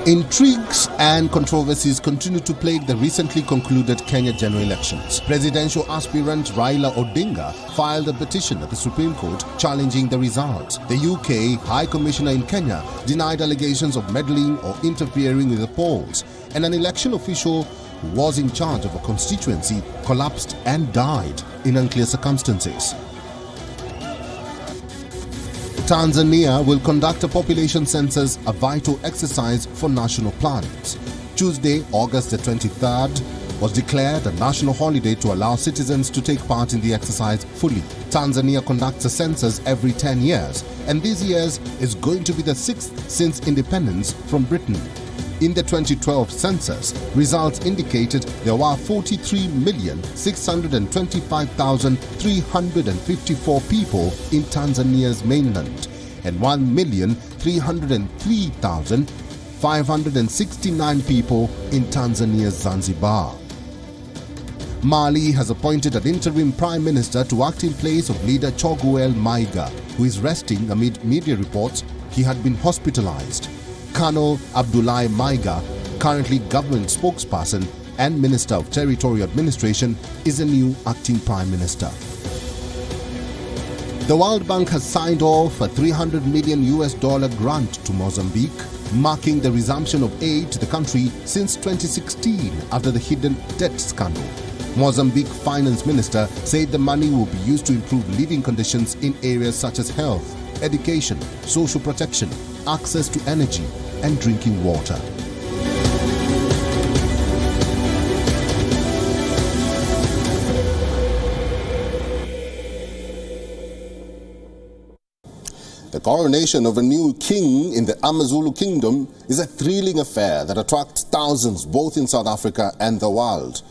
Intrigues and controversies continue to plague the recently concluded Kenya general elections. Presidential aspirant Raila Odinga filed a petition at the Supreme Court challenging the results. The UK High Commissioner in Kenya denied allegations of meddling or interfering with the polls, and an election official who was in charge of a constituency collapsed and died in unclear circumstances. Tanzania will conduct a population census, a vital exercise for national plans. Tuesday, August the 23rd, was declared a national holiday to allow citizens to take part in the exercise fully. Tanzania conducts a census every 10 years, and this year's is going to be the 6th since independence from Britain. In the 2012 census, results indicated there were 43,625,354 people in Tanzania's mainland and 1,303,569 people in Tanzania's Zanzibar. Mali has appointed an interim prime minister to act in place of leader Choguel Maiga, who is resting amid media reports he had been hospitalized. Colonel Abdoulaye Maiga, currently government spokesperson and Minister of Territorial Administration, is a new acting Prime Minister. The World Bank has signed off a $300 million grant to Mozambique, marking the resumption of aid to the country since 2016 after the hidden debt scandal. Mozambique Finance Minister said the money will be used to improve living conditions in areas such as health, education, social protection, access to energy and drinking water. The coronation of a new king in the AmaZulu kingdom is a thrilling affair that attracts thousands both in South Africa and the world.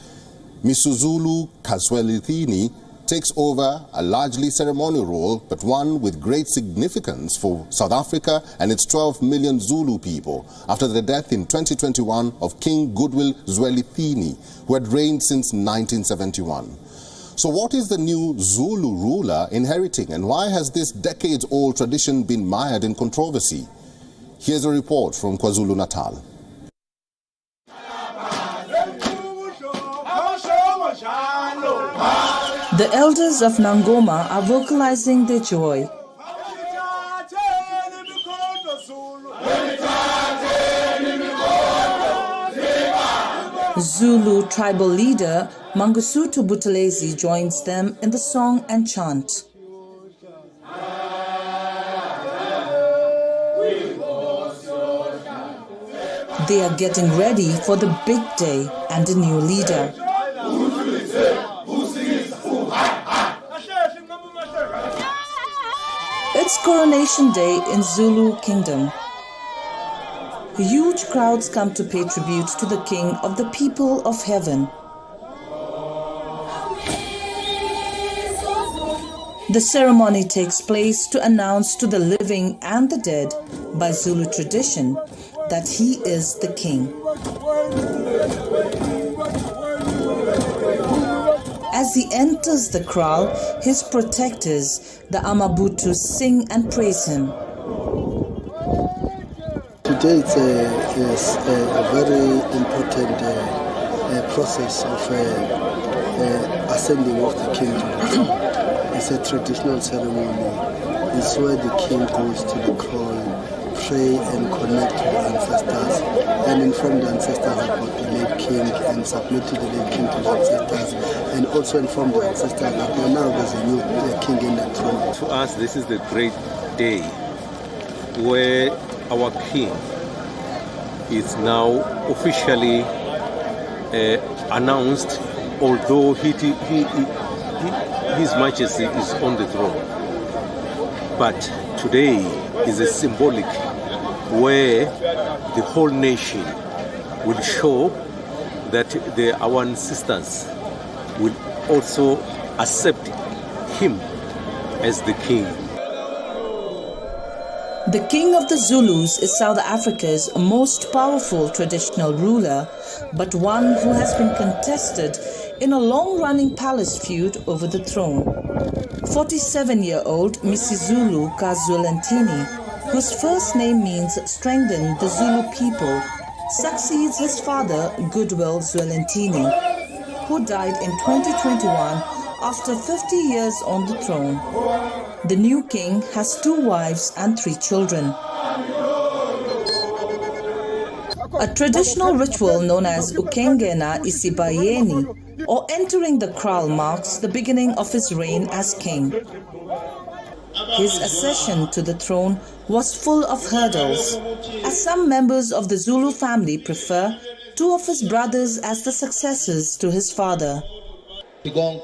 Misuzulu kaZwelithini takes over a largely ceremonial role, but one with great significance for South Africa and its 12 million Zulu people, after the death in 2021 of King Zwelithini, who had reigned since 1971. So what is the new Zulu ruler inheriting, and why has this decades-old tradition been mired in controversy? Here's a report from KwaZulu-Natal. The elders of Ngoma are vocalizing their joy. Zulu tribal leader Mangosuthu Buthelezi joins them in the song and chant. They are getting ready for the big day and a new leader. It's coronation day in Zulu Kingdom. Huge crowds come to pay tribute to the king of the people of heaven. The ceremony takes place to announce to the living and the dead, by Zulu tradition, that he is the king. As he enters the kraal, his protectors, the Amabutu, sing and praise him. Today is a very important process of ascending of the king to the throne. It's a traditional ceremony. It's where the king goes to the kraal, pray and connect to the ancestors, and inform the ancestors about the late king and submit to the late king to the ancestors, and also inform the ancestors that now there's a new king in the throne. For us, this is the great day where our king is now officially announced, although His Majesty is on the throne. But today is a symbolic where the whole nation will show that our ancestors will also accept him as the king. The king of the Zulus is South Africa's most powerful traditional ruler, but one who has been contested in a long-running palace feud over the throne. 47-year-old Misuzulu kaZwelithini, whose first name means strengthen the Zulu people, succeeds his father, Zwelithini, who died in 2021 after 50 years on the throne. The new king has 2 wives and 3 children. A traditional ritual known as ukengena isibayeni, or entering the kraal, marks the beginning of his reign as king. His accession to the throne was full of hurdles, as some members of the Zulu family prefer 2 of his brothers as the successors to his father. I know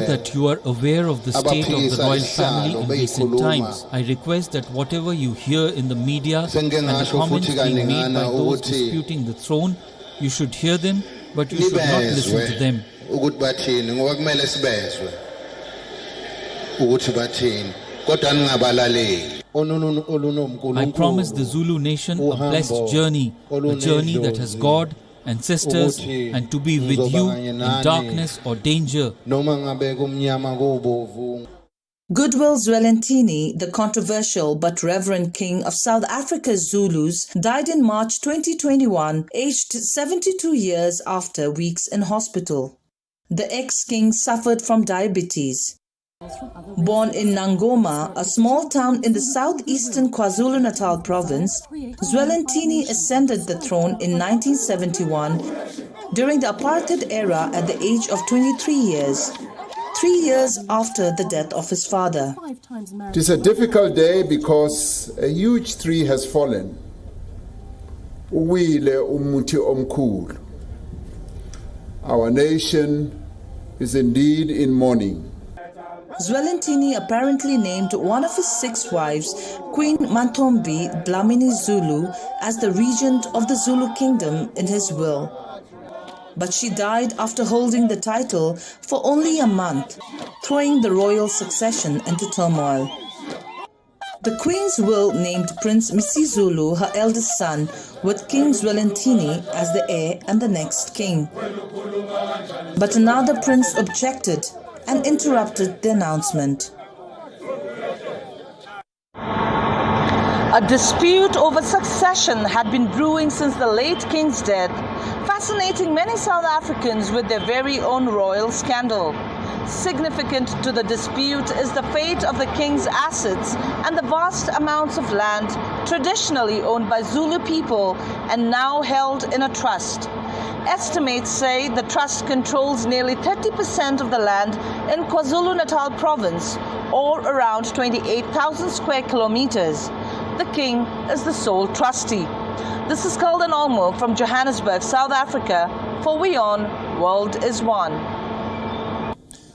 that you are aware of the state of the royal family in recent times. I request that whatever you hear in the media and the comments being made by those disputing the throne, you should hear them, but you should not listen to them. I promise the Zulu nation a blessed journey, a journey that has God, ancestors, and to be with you in darkness or danger. Zwelithini, the controversial but reverend king of South Africa's Zulus, died in March 2021, aged 72 years after weeks in hospital. The ex-king suffered from diabetes. Born in Nangoma, a small town in the southeastern KwaZulu-Natal province, Zwelithini ascended the throne in 1971 during the apartheid era at the age of 23 years, 3 years after the death of his father. It is a difficult day because a huge tree has fallen. Our nation is indeed in mourning. Zwelithini apparently named one of his 6 wives, Queen Mantombi Dlamini Zulu, as the regent of the Zulu kingdom in his will. But she died after holding the title for only a month, throwing the royal succession into turmoil. The Queen's will named Prince Misuzulu, her eldest son, with King Zwelithini as the heir and the next king. But another prince objected and interrupted the announcement. A dispute over succession had been brewing since the late king's death, fascinating many South Africans with their very own royal scandal. Significant to the dispute is the fate of the king's assets and the vast amounts of land traditionally owned by Zulu people and now held in a trust. Estimates say the trust controls nearly 30% of the land in KwaZulu-Natal province, or around 28,000 square kilometers. The king is the sole trustee. This is Kalden Olmo from Johannesburg, South Africa, for WION World is One.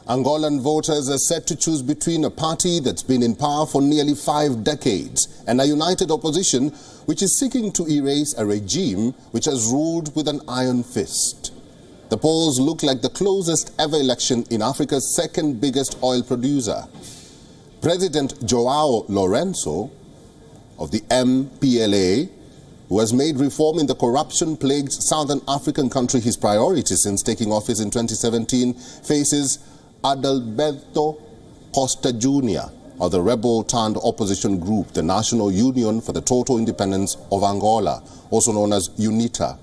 Angolan voters are set to choose between a party that's been in power for nearly 5 decades and a united opposition which is seeking to erase a regime which has ruled with an iron fist. The polls look like the closest ever election in Africa's 2nd biggest oil producer. President João Lourenço of the MPLA, who has made reform in the corruption-plagued Southern African country his priority since taking office in 2017, faces Adalberto Costa Jr. of the rebel-turned-opposition group, the National Union for the Total Independence of Angola, also known as UNITA.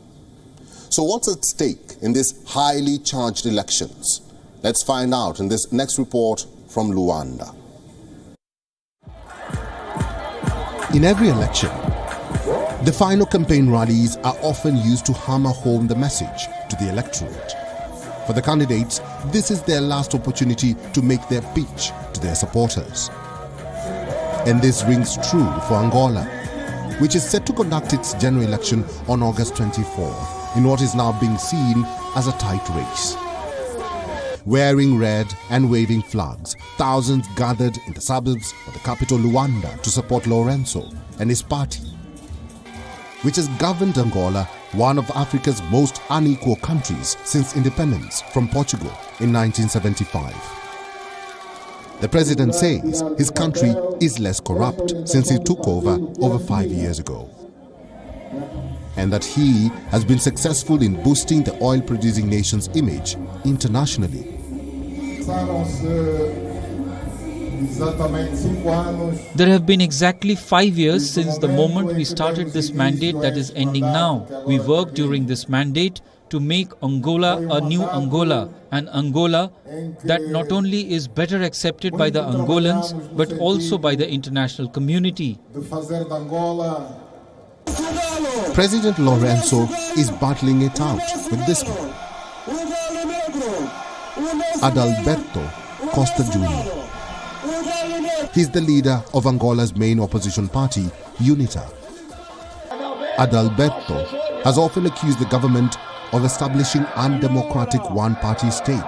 So what's at stake in these highly charged elections? Let's find out in this next report from Luanda. In every election, the final campaign rallies are often used to hammer home the message to the electorate. For the candidates, this is their last opportunity to make their pitch to their supporters. And this rings true for Angola, which is set to conduct its general election on August 24th in what is now being seen as a tight race. Wearing red and waving flags, thousands gathered in the suburbs of the capital Luanda to support Lourenço and his party, which has governed Angola, one of Africa's most unequal countries since independence from Portugal in 1975. The president says his country is less corrupt since he took over 5 years ago, and that he has been successful in boosting the oil-producing nation's image internationally. There have been exactly 5 years since the moment we started this mandate that is ending now. We worked during this mandate to make Angola a new Angola, an Angola that not only is better accepted by the Angolans but also by the international community. President Lourenço is battling it out with this one, Adalberto Costa Jr. He's the leader of Angola's main opposition party, UNITA. Adalberto has often accused the government of establishing undemocratic one-party state.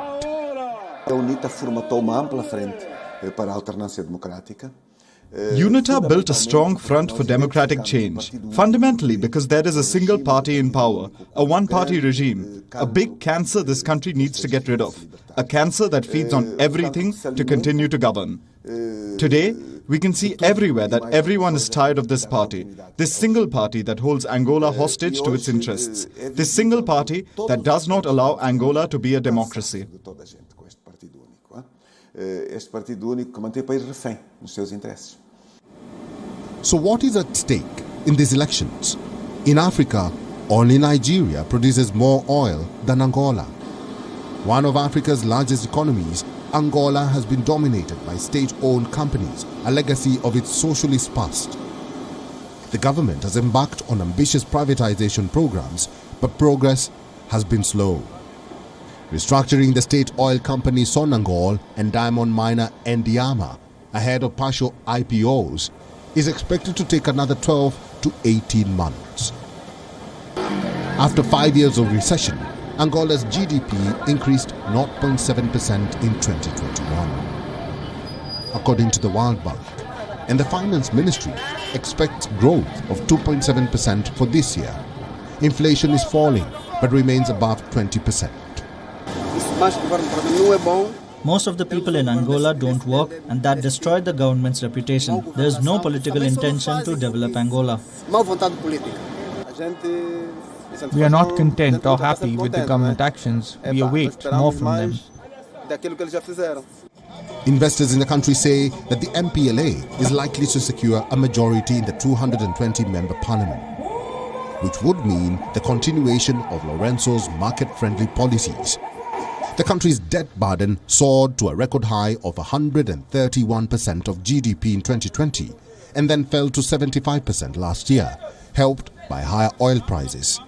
UNITA built a strong front for democratic change, fundamentally because there is a single party in power, a one-party regime, a big cancer this country needs to get rid of, a cancer that feeds on everything to continue to govern. Today, we can see everywhere that everyone is tired of this party, this single party that holds Angola hostage to its interests, this single party that does not allow Angola to be a democracy. So what is at stake in these elections? In Africa, only Nigeria produces more oil than Angola. One of Africa's largest economies, Angola has been dominated by state-owned companies, a legacy of its socialist past. The government has embarked on ambitious privatization programs, but progress has been slow. Restructuring the state oil company Sonangol and diamond miner Endiama ahead of partial IPOs is expected to take another 12 to 18 months. After 5 years of recession, Angola's GDP increased 0.7% in 2021. According to the World Bank, and the Finance Ministry expects growth of 2.7% for this year. Inflation is falling but remains above 20%. Most of the people in Angola don't work, and that destroyed the government's reputation. There is no political intention to develop Angola. We are not content or happy with the government actions. We await more from them. Investors in the country say that the MPLA is likely to secure a majority in the 220-member parliament, which would mean the continuation of Lourenço's market-friendly policies. The country's debt burden soared to a record high of 131% of GDP in 2020 and then fell to 75% last year, helped by higher oil prices.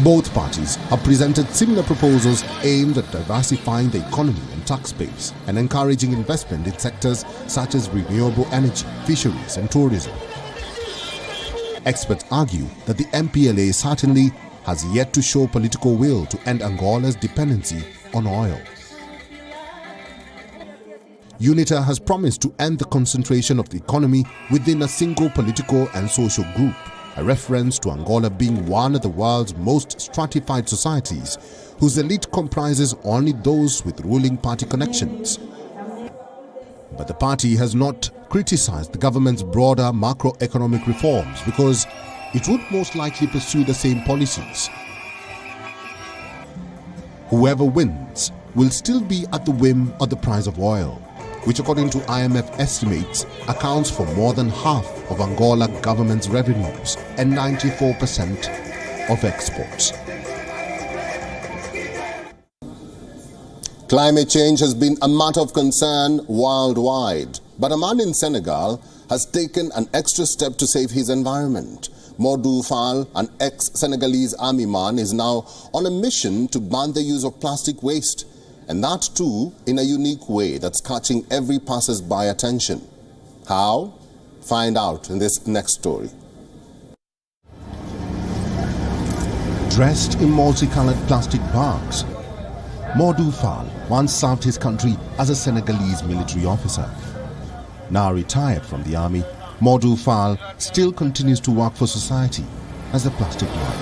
Both parties have presented similar proposals aimed at diversifying the economy and tax base and encouraging investment in sectors such as renewable energy, fisheries and tourism. Experts argue that the MPLA certainly has yet to show political will to end Angola's dependency on oil. UNITA has promised to end the concentration of the economy within a single political and social group, a reference to Angola being one of the world's most stratified societies, whose elite comprises only those with ruling party connections. But the party has not criticized the government's broader macroeconomic reforms because it would most likely pursue the same policies. Whoever wins will still be at the whim of the price of oil, which according to IMF estimates accounts for more than half of Angola government's revenues and 94% of exports. Climate change has been a matter of concern worldwide, but a man in Senegal has taken an extra step to save his environment. Modou Fall, an ex-Senegalese army man, is now on a mission to ban the use of plastic waste, and that too in a unique way that's catching every passers-by attention. How? Find out in this next story. Dressed in multicolored plastic bags, Modou Fall once served his country as a Senegalese military officer. Now retired from the army, Modou Fall still continues to work for society as a plastic man.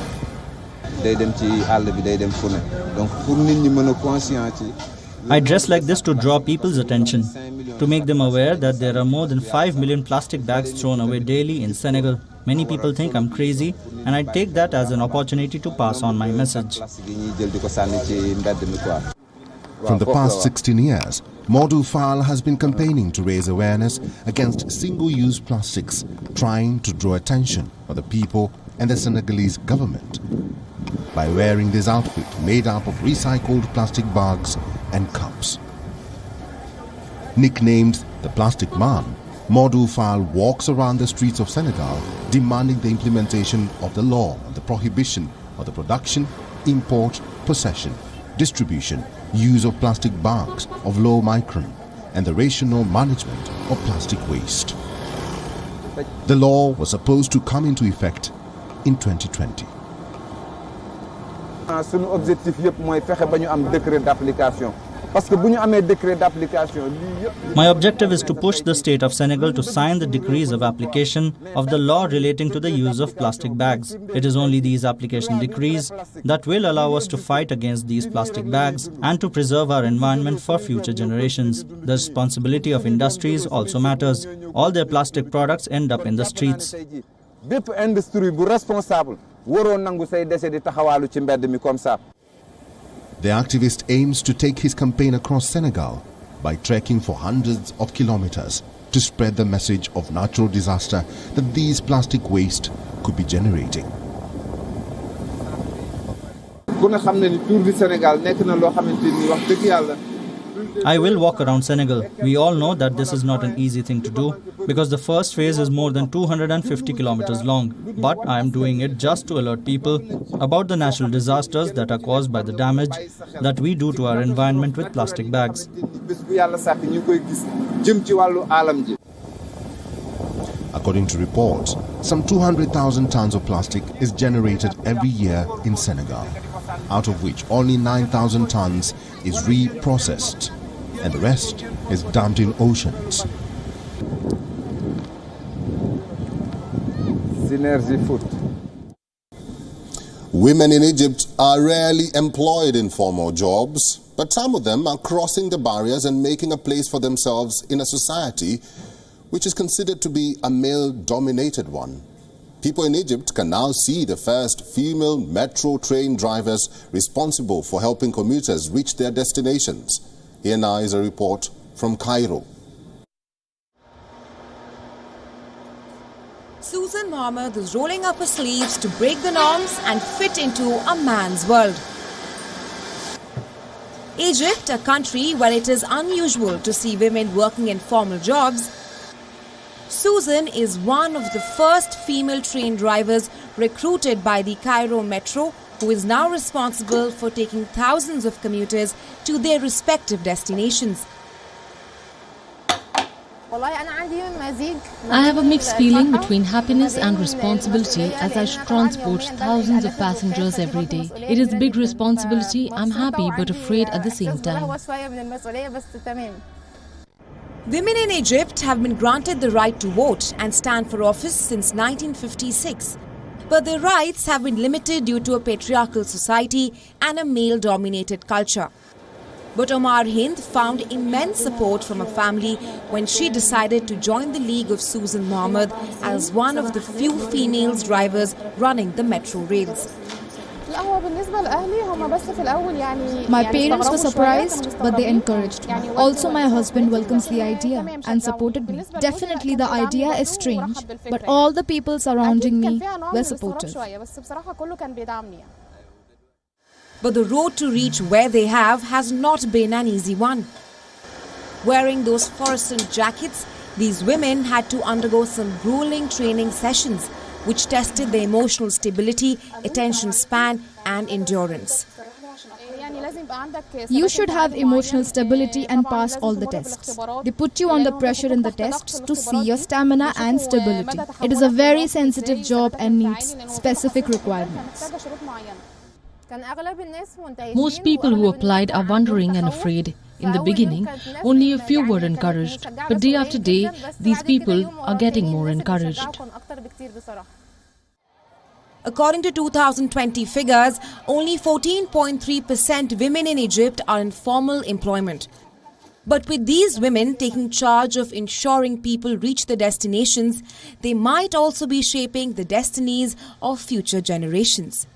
I dress like this to draw people's attention, to make them aware that there are more than 5 million plastic bags thrown away daily in Senegal. Many people think I'm crazy, and I take that as an opportunity to pass on my message. From the past 16 years, Modou Fall has been campaigning to raise awareness against single-use plastics, trying to draw attention of the people and the Senegalese government by wearing this outfit made up of recycled plastic bags and cups. Nicknamed the Plastic Man, Modou Fall walks around the streets of Senegal demanding the implementation of the law on the prohibition of the production, import, possession, distribution, use of plastic bags of low micron, and the rational management of plastic waste. The law was supposed to come into effect in 2020. Son objectif yep moy fexé bañu am décret d'application parce que buñu amé décret d'application. My objective is to push the state of Senegal to sign the decrees of application of the law relating to the use of plastic bags. It is only these application decrees that will allow us to fight against these plastic bags and to preserve our environment for future generations. The responsibility of industries also matters. All their plastic products end up in the streets. Bépp industrie bu responsable waro nangu say décès di taxawalu ci mbedd mi comme ça. The activist aims to take his campaign across Senegal by trekking for hundreds of kilometers to spread the message of natural disaster that these plastic waste could be generating. Ku ne xam ne ni Tour du Sénégal nekk na loo xamanteni wax dëgg Yàlla. I will walk around Senegal. We all know that this is not an easy thing to do because the first phase is more than 250 kilometers long. But I am doing it just to alert people about the natural disasters that are caused by the damage that we do to our environment with plastic bags. According to reports, some 200,000 tons of plastic is generated every year in Senegal, out of which only 9,000 tons is reprocessed and the rest is dumped in oceans. Synergy food. Women in Egypt are rarely employed in formal jobs, but some of them are crossing the barriers and making a place for themselves in a society which is considered to be a male-dominated one. People in Egypt can now see the first female metro train drivers responsible for helping commuters reach their destinations. Here now is a report from Cairo. Susan Mohammed is rolling up her sleeves to break the norms and fit into a man's world. Egypt, a country where it is unusual to see women working in formal jobs, Susan is one of the first female train drivers recruited by the Cairo Metro, who is now responsible for taking thousands of commuters to their respective destinations. I have a mixed feeling between happiness and responsibility as I transport thousands of passengers every day. It is a big responsibility. I'm happy but afraid at the same time. Women in Egypt have been granted the right to vote and stand for office since 1956. But their rights have been limited due to a patriarchal society and a male-dominated culture. But Omar Hind found immense support from her family when she decided to join the League of Susan Mohammed as one of the few female drivers running the metro rails. My parents were surprised, but they encouraged me. Also, my husband welcomes the idea and supported me. Definitely the idea is strange, but all the people surrounding me were supportive. But the road to reach where they have has not been an easy one. Wearing those fluorescent jackets, these women had to undergo some grueling training sessions which tested their emotional stability, attention span and endurance. You should have emotional stability and pass all the tests. They put you under pressure in the tests to see your stamina and stability. It is a very sensitive job and needs specific requirements. Most people who applied are wondering and afraid. In the beginning, only a few were encouraged, but day after day, these people are getting more encouraged. According to 2020 figures, only 14.3% women in Egypt are in formal employment. But with these women taking charge of ensuring people reach their destinations, they might also be shaping the destinies of future generations.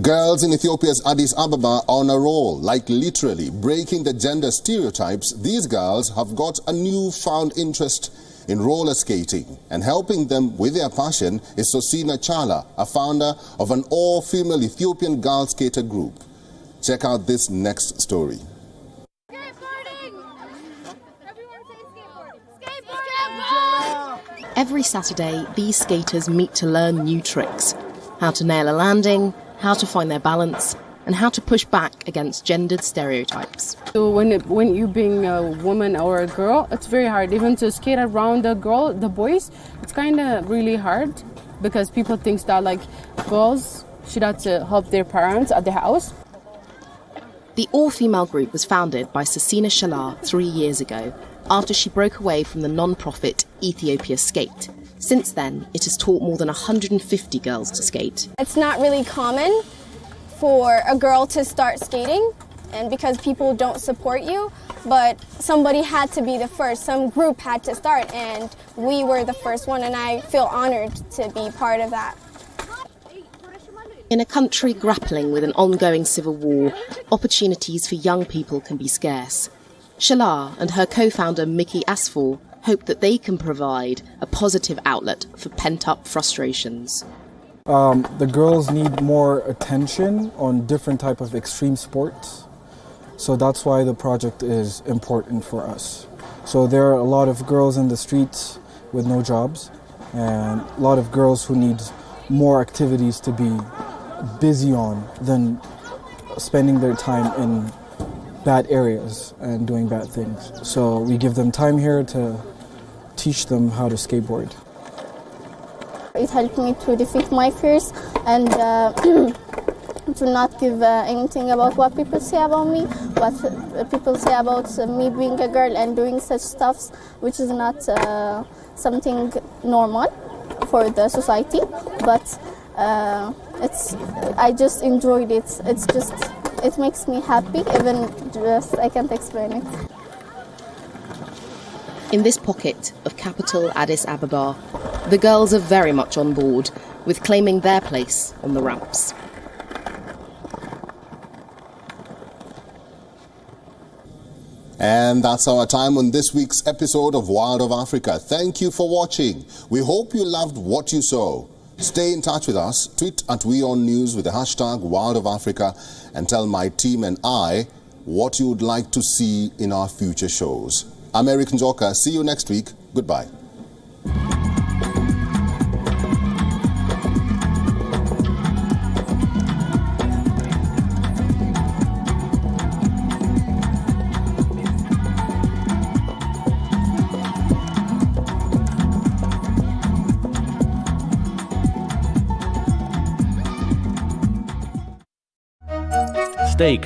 Girls in Ethiopia's Addis Ababa are on a roll, like literally breaking the gender stereotypes. These girls have got a newfound interest in roller skating, and helping them with their passion is Sosina Chala, a founder of an all-female Ethiopian girl skater group. Check out this next story. Every Saturday, these skaters meet to learn new tricks. How to nail a landing, how to find their balance, and how to push back against gendered stereotypes. So when you being a woman or a girl, it's very hard. Even to skate around the boys, it's kind of really hard because people think that like girls should have to help their parents at the house. The all-female group was founded by Sosina Chala 3 years ago after she broke away from the non-profit Ethiopia Skate. Since then, it has taught more than 150 girls to skate. It's not really common for a girl to start skating, and because people don't support you, but somebody had to be the first, some group had to start, and we were the first one, and I feel honored to be part of that. In a country grappling with an ongoing civil war, opportunities for young people can be scarce. Chala and her co-founder Mickey Asfall hope that they can provide a positive outlet for pent-up frustrations. The girls need more attention on different type of extreme sports, so that's why the project is important for us. So there are a lot of girls in the streets with no jobs, and a lot of girls who need more activities to be busy on than spending their time in bad areas and doing bad things. So we give them time here to teach them how to skateboard. It helped me to defeat my fears and to not give anything about what people say about me, what people say about me being a girl and doing such stuff, which is not something normal for the society. But I just enjoyed it. It makes me happy, even just I can't explain it. In this pocket of capital Addis Ababa, the girls are very much on board with claiming their place on the ramps. And that's our time on this week's episode of Wild of Africa. Thank you for watching. We hope you loved what you saw. Stay in touch with us. Tweet at WION News with the hashtag Wild of Africa and tell my team and I what you would like to see in our future shows. I'm Erik Njoka. See you next week. Goodbye. Stay connected.